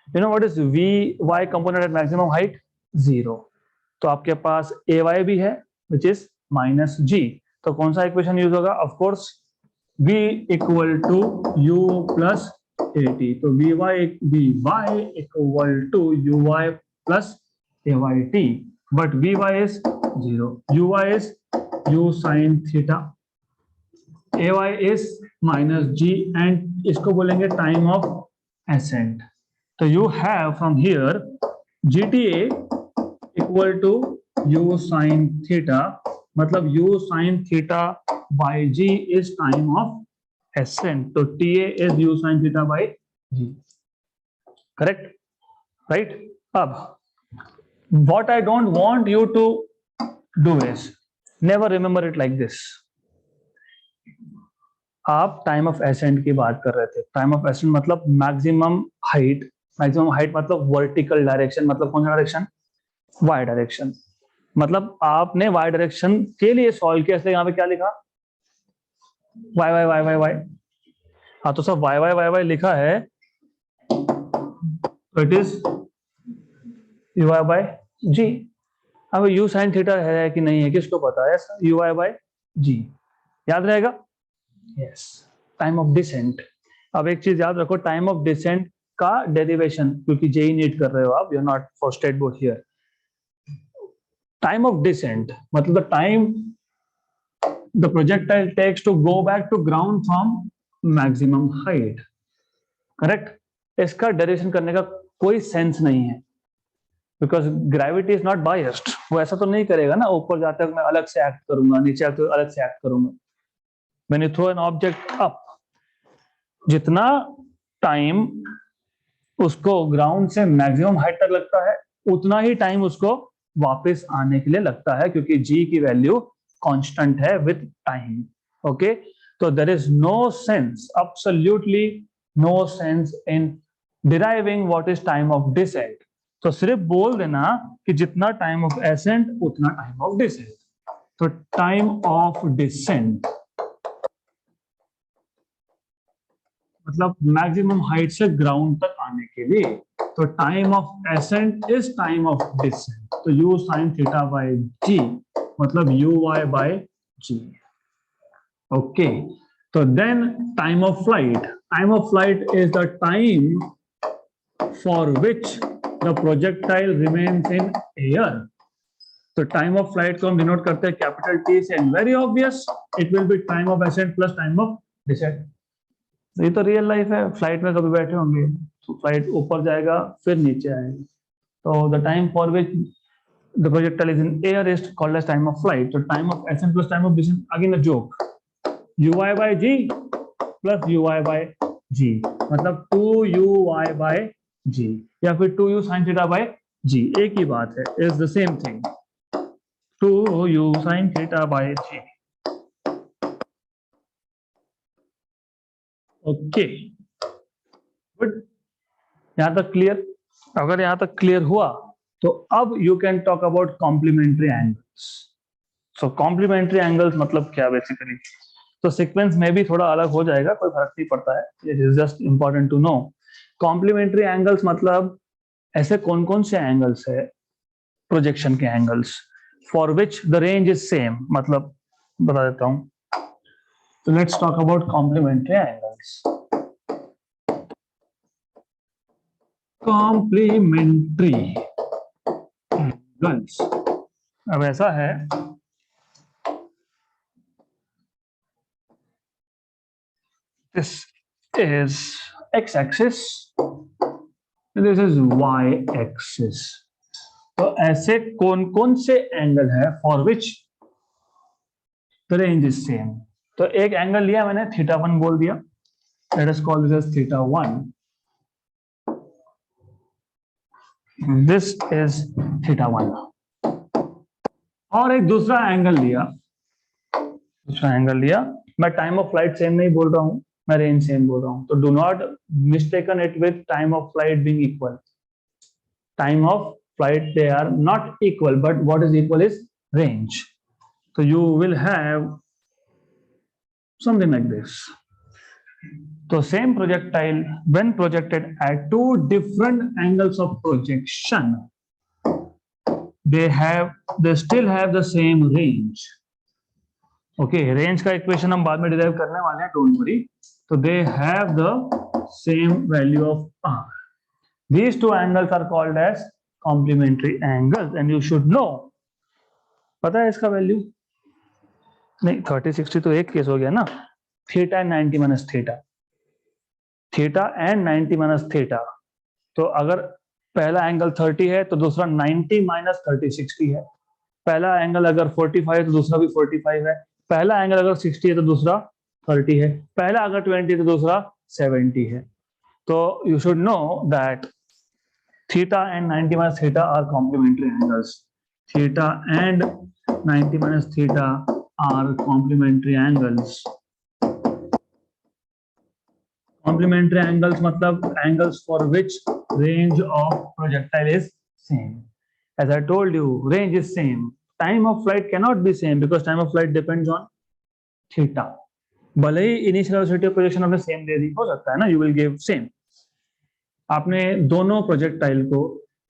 You know what is Vy component at maximum height? 0. तो आपके पास Ay भी है which is minus G। तो कौन सा इक्वेशन यूज होगा? Of course V equal to U plus 80। तो Vy equal to Uy plus Ayt, but Vy is 0, Uy is U sin theta, Ay is minus G, and इसको बोलेंगे time of ascent. So you have from here GTA equal to U sin theta, मतलब U sin theta by G is time of ascent. So TA is U sin theta by G. Correct? Right? अब what I don't want you to do is never remember it like this. आप time of accent की बात कर रहे थे। Time of ascent मतलब maximum height, maximum height मतलब vertical direction, मतलब कौन सा डायरेक्शन? Y direction. मतलब आपने वाई डायरेक्शन के लिए सॉल्व किया, इसलिए यहाँ पे क्या लिखा? Y y y y y. हाँ, तो सब वाई वाई वाई वाई लिखा है, तो it is u y by g. अब यू साइन थीटा है कि नहीं है किसको पता है? यू वाई बाय जी, याद रहेगा? यस। टाइम ऑफ डिसेंट, अब एक चीज याद रखो, टाइम ऑफ डिसेंट का डेरिवेशन, क्योंकि जेई नीट कर रहे हो आप, you are not for state board here. Time of descent मतलब the time the projectile takes to go back to ground from maximum height. Correct? इसका डेरिवेशन करने का कोई सेंस नहीं है, because gravity is not biased. वो ऐसा तो नहीं करेगा ना, ऊपर जाते हुए मैं अलग से एक्ट करूंगा, नीचे आते हुए अलग से एक्ट करूंगा। When you throw an object up, जितना टाइम उसको ग्राउंड से मैक्सिमम हाइट तक लगता है, उतना ही टाइम उसको वापस आने के लिए लगता है, क्योंकि जी की वैल्यू कांस्टेंट है विद टाइम। ओके, तो there is no sense, absolutely no sense in deriving what is time of decent. तो सिर्फ बोल देना कि जितना टाइम ऑफ एसेंट उतना टाइम ऑफ डिसेंट। तो टाइम ऑफ डिसेंट मतलब मैक्सिमम हाइट से ग्राउंड तक आने के लिए। तो time of accent is time of decent. तो यू साइन थीटा बाय जी मतलब you y by ji. Okay, तो then time of flight, time of flight is the time for which the projectile remains in air. तो time of flight को हम denote करते हैं capital T से, and very obvious it will be time of ascent plus time of descent. ये तो real life है, flight में कभी बैठे होंगे, तो फ्लाइट ऊपर जाएगा फिर नीचे आएगा। तो the time for which the projectile is in air is called as time of flight. तो time of ascent plus time of descent, again a joke, ui by g plus ui by g मतलब 2ui by g, या फिर 2u sin theta by g, एक ही बात है, is the same thing. 2u sin theta by g. Okay good, यहां तक clear? अगर यहां तक क्लियर हुआ तो अब you can talk about complementary angles. So complementary angles मतलब क्या बेसिकली? तो सीक्वेंस में भी थोड़ा अलग हो जाएगा, कोई फर्क नहीं पड़ता है, it is just important to know. Complementary angles मतलब ऐसे कौन कौन से एंगल्स है प्रोजेक्शन के angles for which the range is same. मतलब बता देता हूं. तो let's talk about complementary angles. Complementary angles अब ऐसा है, this is x axis, this is y axis. तो ऐसे कौन कौन से एंगल है for which the range is same. तो एक एंगल लिया मैंने, θ1 बोल दिया, let us call this as θ1, this is θ1. और एक दूसरा एंगल लिया, मैं टाइम ऑफ फ्लाइट सेम नहीं बोल रहा हूं, मैं रेंज सेम बोल रहा हूं. तो do not mistaken it with time of flight being equal. Time of flight they are not equal, but what is equal is range. So you will have something like this. So same projectile when projected at two different angles of projection, they still have the same range. Okay, range का equation हम बाद में derive करने वाले हैं, don't worry. तो they have the same value of r. These two angles are called as complementary angles and you should know. पता है इसका वैल्यू? नहीं, 30-60 तो एक केस हो गया ना. Theta and 90 minus theta, theta and 90 minus theta. तो अगर पहला एंगल 30 है तो दूसरा 90 माइनस 30 60 है. पहला एंगल अगर 45 है तो दूसरा भी 45 है. पहला एंगल अगर 60 है तो दूसरा 30 है. पहला अगर 20 है तो दूसरा 70 है. तो you should know that theta and 90 minus theta are complementary angles. Theta and 90 minus theta are complementary angles. Complementary angles मतलब angles for which range of projectile is same. As I told you, range is same. Time of flight cannot be same because time of flight depends on theta. भले ही initial velocity of projection आपने same दे दी, हो सकता है ना, you will give same. आपने दोनों projectile को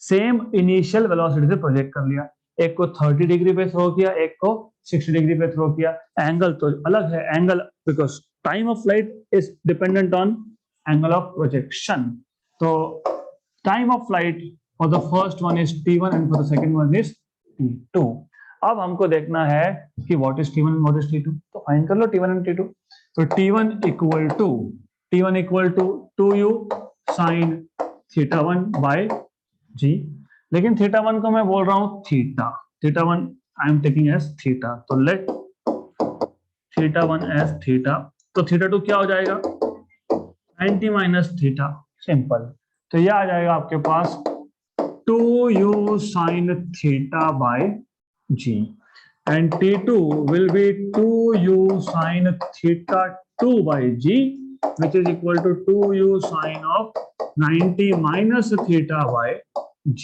same initial velocity से प्रोजेक्ट कर लिया, एक को 30 डिग्री पे थ्रो किया, एक को 60 डिग्री पे थ्रो किया. एंगल तो अलग है, angle because time of flight is dependent on angle of projection. तो time of flight for the first one is t1 and for the second one is t2. अब हमको देखना है कि what is t1 and what is t2. तो find कर लो t1 and t2. तो t1 equal to 2u sin θ1 by g. लेकिन θ1 को मैं बोल रहा हूं theta, θ1 I am taking as theta. तो लेट θ1 एज थीटा. तो θ2 क्या हो जाएगा? 90 माइनस थीटा. सिंपल. तो यह आ जाएगा आपके पास 2u sin theta by g and t2 will be 2u sin theta 2 by g which is equal to 2u sin of 90 minus theta by g.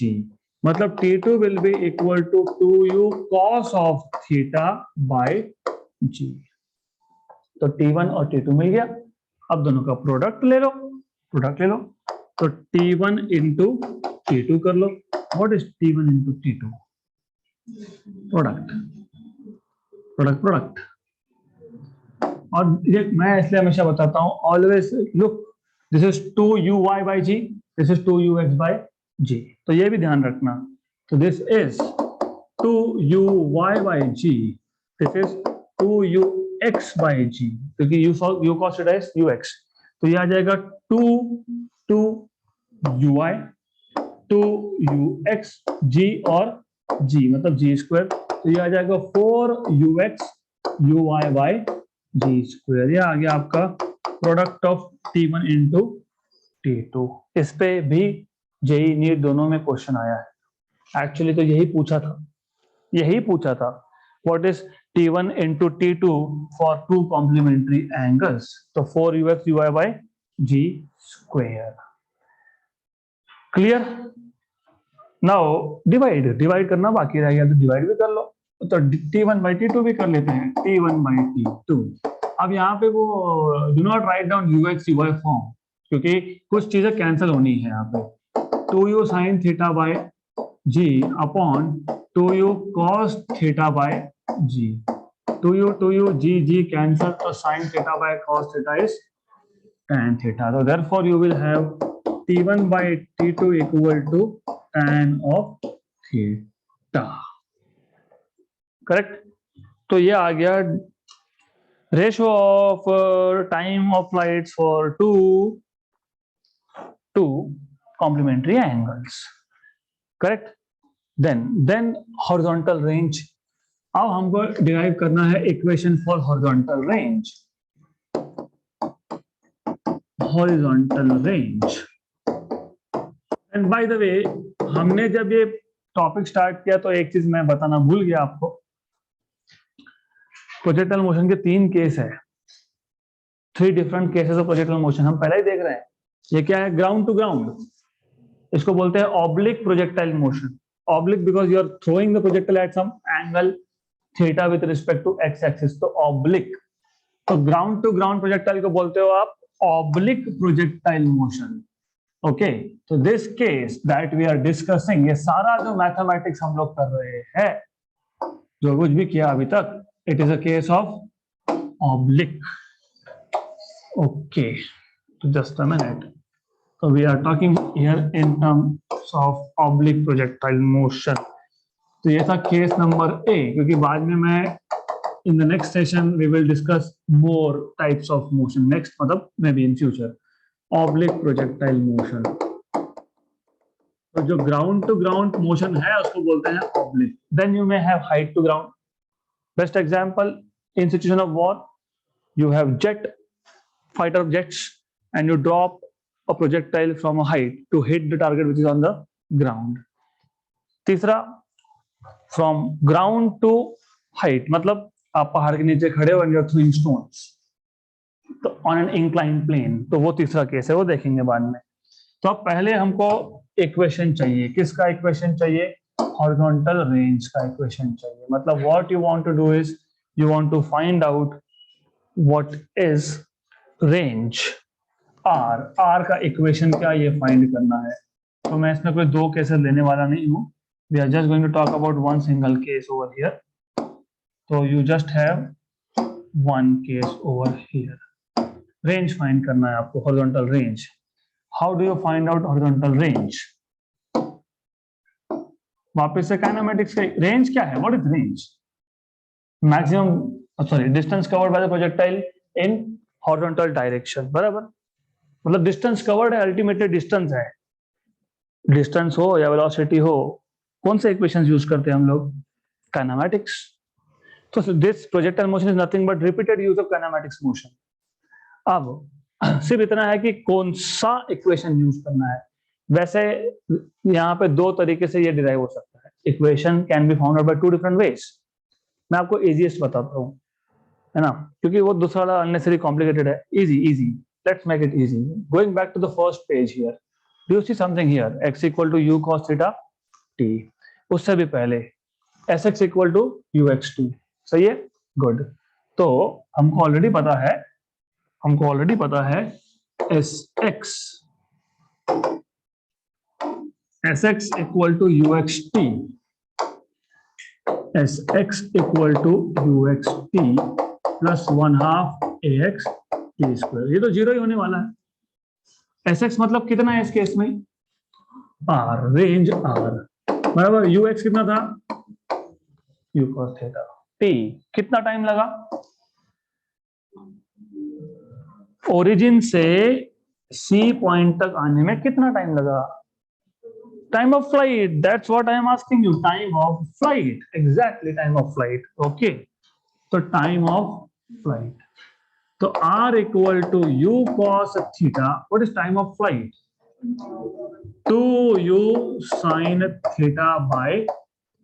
मतलब t2 will be equal to 2u cos of theta by g. तो t1 और t2 मिल गया. अब दोनों का product ले लो. तो t1 into t2 कर लो. What is t1 into t2? Product. और ये मैं इसलिए हमेशा बताता हूं, always look, this is 2uy by g, this is 2ux by g. तो ये भी ध्यान रखना. तो this is 2uy by g, this is 2ux by g, क्योंकि u cos theta is ux. तो ये आ जाएगा 2uy 2ux g और g मतलब g स्क्वायर. तो ये आ जाएगा 4ux uy by ji square. ये आ गया आपका product of t1 into t2. इस पे भी जेई नीट दोनों में क्वेश्चन आया है. एक्चुअली तो यही पूछा था, यही पूछा था, what is T1 into T2 for two complementary angles, तो 4ux ui by g square. Clear? Now divide करना बाकी रह गया, तो डिवाइड भी कर लो, तो T1 by T2 भी कर लेते हैं, T1 by T2. अब यहाँ पे वो do not write down ux ui form, क्योंकि कुछ चीजें कैंसिल होनी है यहाँ पे. 2u sin theta by g upon 2u cos theta by g. 2u g cancel, तो sin theta bye cos theta is tan theta. So therefore you will have T1 by T2 equal to tan of theta. Correct? तो ये आ गया ratio of time of flights for two complementary angles. Correct? Then horizontal range. अब हमको derive करना है equation for horizontal range. Horizontal range. And by the way, हमने जब ये टॉपिक स्टार्ट किया तो एक चीज मैं बताना भूल गया आपको. प्रोजेक्टाइल मोशन के 3 केस है, 3 different cases of projectile motion हम पहले ही देख रहे हैं. ये क्या है? Ground to ground. इसको बोलते हैं oblique projectile motion. Oblique because you are throwing the projectile at some angle theta with respect to x axis, तो ऑब्लिक. तो ग्राउंड टू ग्राउंड प्रोजेक्टाइल को बोलते हो आप ऑब्लिक प्रोजेक्टाइल मोशन. ओके, तो this case that we are discussing, ये सारा जो मैथमेटिक्स हम लोग कर रहे हैं, जो कुछ भी किया अभी तक, it is a case of oblique. Okay, so just a minute. So we are talking here in terms of oblique projectile motion. तो ये था केस नंबर ए, क्योंकि बाद में मैं in the next session we will discuss more types of motion. Next मतलब maybe in future. Oblique projectile motion. तो जो ground to ground motion है उसको बोलते हैं oblique. Then you may have height to ground. Best example, in situation of war, you have fighter jets, and you drop a projectile from a height to hit the target which is on the ground. तीसरा, from ground to height, मतलब आप पहाड़ के नीचे खड़े हो and you are throwing stones, तो on an inclined plane, तो वो तीसरा केस है, वो देखेंगे बाद में. तो अब पहले हमको इक्वेशन चाहिए. किसका इक्वेशन चाहिए? हॉरिजॉन्टल रेंज का इक्वेशन चाहिए. मतलब what you want to do is you want to find out what is range R. R का इक्वेशन क्या, ये फाइंड करना है. तो मैं इसमें कोई 2 केसेस लेने वाला नहीं हूं. We are just going to talk about one single case over here. तो you just have one case over here. Range find करना है आपको, horizontal range. How do you find out horizontal range? वापस से काइनेमेटिक्स का range क्या है? What is range? Maximum distance covered by the projectile in horizontal direction. बराबर, मतलब डिस्टेंस कवर्ड है, अल्टीमेटली डिस्टेंस है. डिस्टेंस हो या वेलोसिटी हो, कौन से इक्वेशंस यूज करते हैं हम लोग? काइनेमेटिक्स. तो this projectile motion is nothing but repeated use of kinematics motion. अब सिर्फ इतना है कि कौन सा इक्वेशन यूज करना है. वैसे यहाँ पे 2 तरीके से ये डिराइव हो सकता है. Equation can be found out by 2 different ways. मैं आपको इजीएस्ट बताता हूँ, है ना, क्योंकि वो दूसरा वाला अननेसेसरी कॉम्प्लिकेटेड है. Easy, let's make it easy. Going back to the first page here, do you see something here? x equal to u cos theta t. उससे भी पहले sx इक्वल टू ux2. सही है, गुड. तो हमको already पता है sx equal to uxt. sx equal to uxt plus 1/2 ax t square. ये तो 0 ही होने वाला है. sx मतलब कितना है इस केस में? r, range r. बराबर, ux कितना था? u cos theta. t कितना टाइम लगा? ओरिजिन से C पॉइंट तक आने में कितना टाइम लगा? Time of flight. That's what I am asking you. Time of flight, exactly time of flight. Okay, तो टाइम ऑफ फ्लाइट. तो R equal to u cos theta. What is time of flight? 2u sin theta by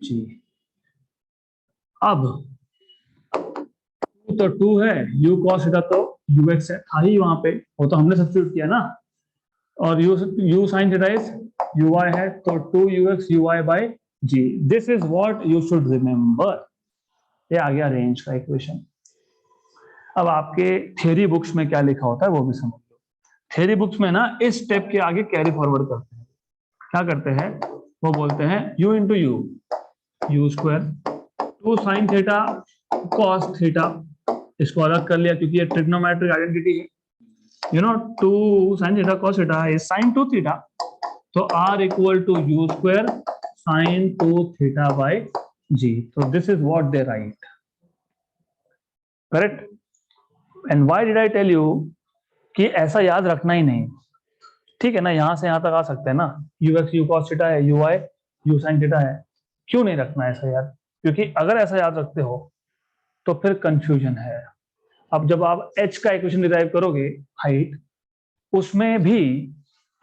g. अब तो 2 है, u cos theta तो ux है, था ही वहां पे, वो तो हमने सब्स्टिट्यूट किया ना, और u sin theta is uy है, तो 2ux uy by g। This is what you should remember. ये आ गया रेंज का इक्वेशन। अब आपके थ्योरी बुक्स में क्या लिखा होता है वो भी समझ लो। थ्योरी बुक्स में ना इस स्टेप के आगे कैरी फॉरवर्ड करते हैं। क्या करते हैं, वो बोलते हैं u into u square 2 sine theta cos theta, इसको अलग कर लिया क्योंकि ये ट्रिग्नोमेट्रिक आइडेंटिटी है, you know 2 sine theta cos theta is sine 2 theta, तो r equal to u square sine 2 theta by g। तो this is what they write, correct. And why did I tell you कि ऐसा याद रखना ही नहीं, ठीक है ना, यहां से यहां तक आ सकते हैं ना, ux u cos थीटा है, uy u sin थीटा है, क्यों नहीं रखना ऐसा याद, क्योंकि अगर ऐसा याद रखते हो तो फिर कंफ्यूजन है। अब जब आप h का इक्वेशन डिराइव करोगे हाइट, उसमें भी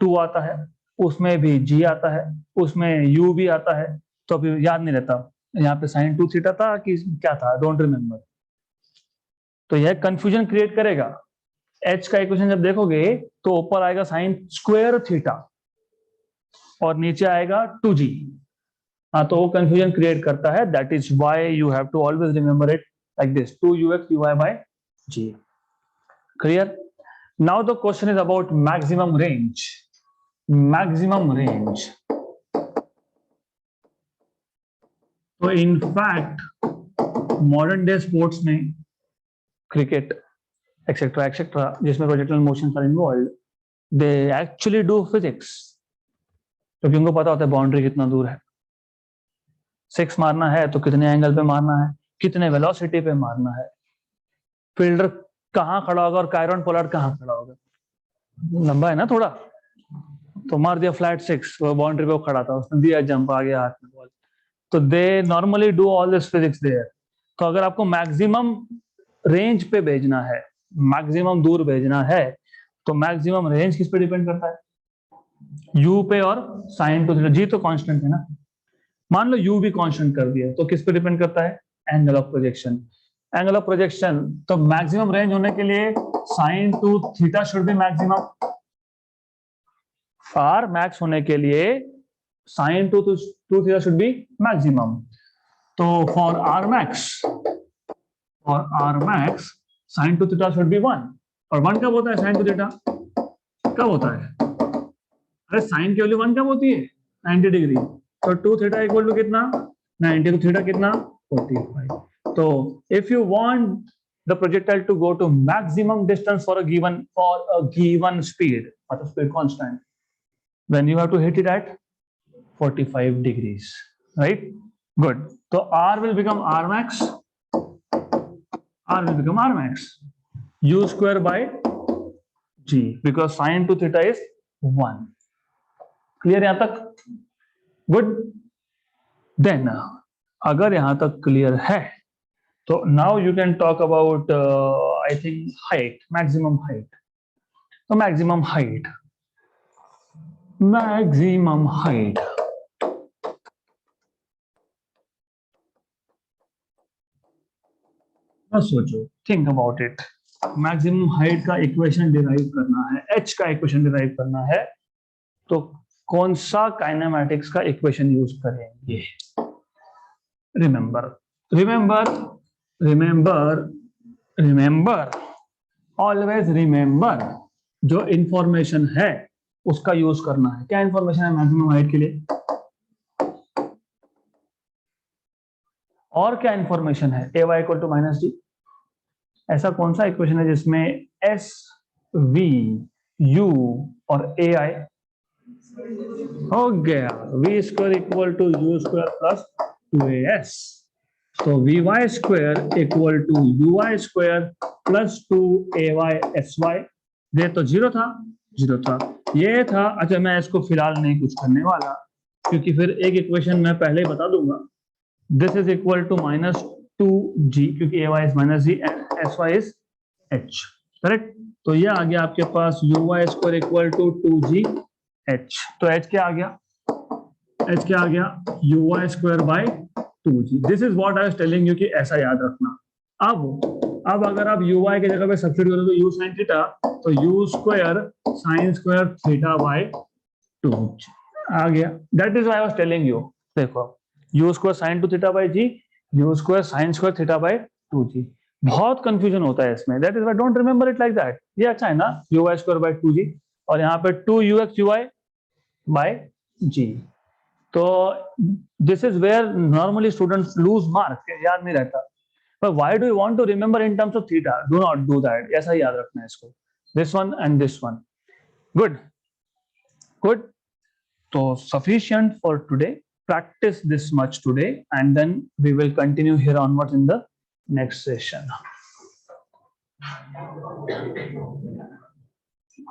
2 आता है, उसमें भी g आता है, उसमें u भी आता है, तो अभी याद नहीं रहता यहाँ पे साइन 2 थीटा था कि क्या था, डोंट रिमेम्बर, तो यह कंफ्यूजन क्रिएट करेगा। h का इक्वेशन जब देखोगे तो ऊपर आएगा साइन स्क्वायर थीटा और नीचे आएगा 2g, हाँ, तो वो कंफ्यूजन क्रिएट करता है। That is why you have to always remember it like this, 2ux uy by g। Clear? Now the question is about maximum range. Maximum range, तो in fact modern day sports में cricket etcetera etcetera जिसमें projectile motions are involved, they actually do physics, क्योंकि उनको पता होता है boundary कितना दूर है, 6 मारना है तो कितने एंगल पे मारना है, कितने वेलोसिटी पे मारना है, फील्डर कहाँ खड़ा होगा और कायरन पोलार्ड कहाँ खड़ा होगा, लंबा है ना थोड़ा, तो मार दिया फ्लैट 6, वो बाउंड्री पे वो खड़ा था, उसने दिया जंप, आ गया हाथ में बॉल। तो they normally do all this physics there. तो अगर आपको मैक्सिमम रेंज पे भेजना है, मैक्सिमम दूर भेजना है, तो मैक्सिमम रेंज किस पे डिपेंड करता है, u पे और साइन 2 थीटा, g तो कांस्टेंट है ना, मान लो u भी कांस्टेंट कर दिया तो किस पे डिपेंड करता है, angle of projection. Angle of projection, तो मैक्सिमम रेंज होने के लिए sine 2 theta should be maximum, R max होने के लिए sine 2 theta should be maximum. तो for R max sine 2 theta should be 1, और 1 कब होता है, साइन 2 थीटा कब होता है, अरे साइन की वैल्यू 1 कब होती है, 90 डिग्री, तो 2 थीटा इक्वल टू कितना, 90, तो थीटा कितना, 45। तो if you want the projectile to go to maximum distance for a given speed, or the speed constant, then you have to hit it at 45 degrees, right? Good. So r will become r max, u square by g, because sin 2 theta is 1. Clear यहां तक? Good. Then अगर यहां तक clear है तो now you can talk about I think height, maximum height. तो maximum height सोचो, think about it. Maximum height का इक्वेशन डिराइव करना है, एच का इक्वेशन डिराइव करना है, तो कौन सा काइनेमैटिक्स का इक्वेशन यूज करेंगे? रिमेंबर, ऑलवेज रिमेंबर, जो इंफॉर्मेशन है उसका यूज करना है। क्या इंफॉर्मेशन है मैक्सिमम हाइट के लिए, और क्या इंफॉर्मेशन है, A Y equal to minus D. ऐसा कौन सा इक्वेशन है जिसमें एस वी यू और ए आई हो गया, v square equal to u square plus 2as, तो v y square equal to u y square plus 2ay/sy। ये तो जीरो था, ये था। अच्छा, मैं इसको फिलहाल नहीं कुछ करने वाला, क्योंकि फिर एक इक्वेशन मैं पहले ही बता दूंगा, this is equal to -2g, क्योंकि ay is -g and sy is h, correct. तो ये आ गया आपके पास uy square equal to 2gh। तो h क्या आ गया, uy square by 2g. This is what I was telling you कि ऐसा याद रखना. अब अगर आप uy के जगह पे सब्स्टिट्यूट करो तो u sin थीटा, तो u square sin square theta by 2g आ गया. That is why I was telling you. देखो u square sin 2 theta by g, u square sin square theta by 2g. बहुत confusion होता है इसमें. That is why don't remember it like that. ये अच्छा है ना, uy स्क्वायर बाय 2g और यहाँ पे 2ux uy बाय g. तो this is where normally students lose mark, याद नहीं रहता. But why do you want to remember in terms of theta? Do not do that. ऐसा ही याद रखना है इसको. This one and this one. Good. Good. So sufficient for today. Practice this much today, and then we will continue here onwards in the next session.